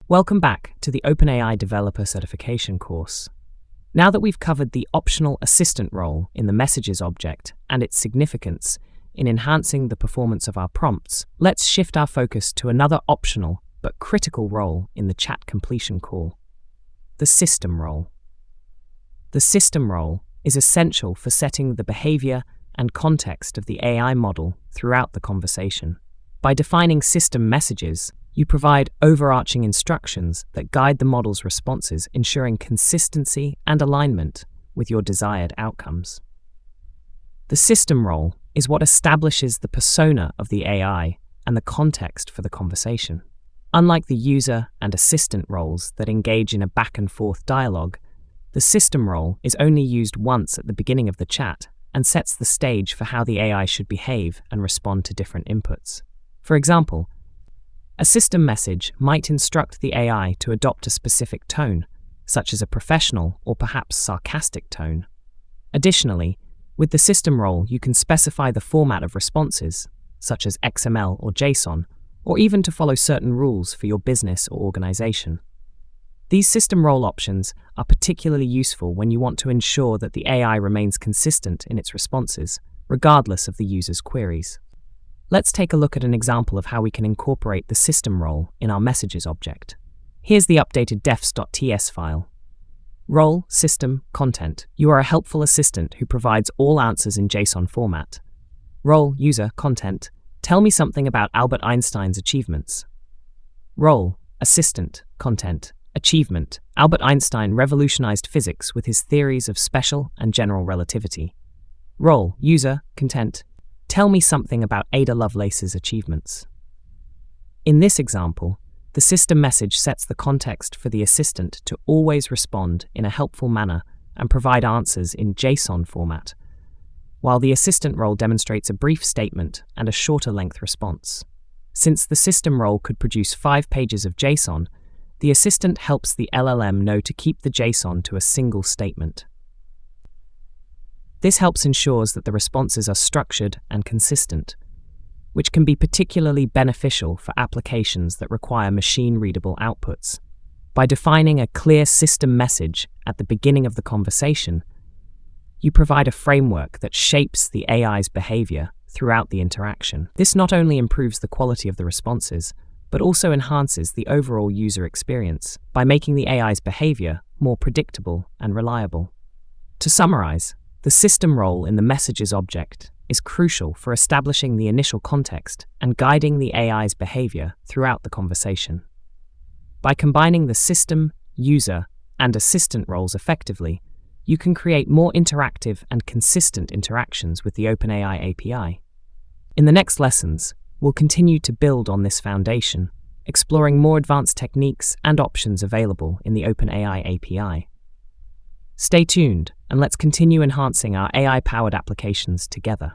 Welcome back to the OpenAI Developer Certification course. Now that we've covered the optional assistant role in the messages object and its significance in enhancing the performance of our prompts, let's shift our focus to another optional but critical role in the chat completion call: the system role. The system role is essential for setting the behavior and context of the AI model throughout the conversation. By defining system messages, you provide overarching instructions that guide the model's responses, ensuring consistency and alignment with your desired outcomes. The system role is what establishes the persona of the AI and the context for the conversation. Unlike the user and assistant roles that engage in a back-and-forth dialogue, the system role is only used once at the beginning of the chat and sets the stage for how the AI should behave and respond to different inputs. For example, a system message might instruct the AI to adopt a specific tone, such as a professional or perhaps sarcastic tone. Additionally, with the system role, you can specify the format of responses, such as XML or JSON, or even to follow certain rules for your business or organization. These system role options are particularly useful when you want to ensure that the AI remains consistent in its responses, regardless of the user's queries. Let's take a look at an example of how we can incorporate the system role in our messages object. Here's the updated defs.ts file. Role, system, content. You are a helpful assistant who provides all answers in JSON format. Role, user, content. Tell me something about Albert Einstein's achievements. Role, assistant, content, achievement. Albert Einstein revolutionized physics with his theories of special and general relativity. Role, user, content. Tell me something about Ada Lovelace's achievements. In this example, the system message sets the context for the assistant to always respond in a helpful manner and provide answers in JSON format, while the assistant role demonstrates a brief statement and a shorter length response. Since the system role could produce 5 pages of JSON, the assistant helps the LLM know to keep the JSON to a single statement. This helps ensures that the responses are structured and consistent, which can be particularly beneficial for applications that require machine-readable outputs. By defining a clear system message at the beginning of the conversation, you provide a framework that shapes the AI's behavior throughout the interaction. This not only improves the quality of the responses, but also enhances the overall user experience by making the AI's behavior more predictable and reliable. To summarize, the system role in the messages object is crucial for establishing the initial context and guiding the AI's behavior throughout the conversation. By combining the system, user, and assistant roles effectively, you can create more interactive and consistent interactions with the OpenAI API. In the next lessons, we'll continue to build on this foundation, exploring more advanced techniques and options available in the OpenAI API. Stay tuned, and let's continue enhancing our AI-powered applications together.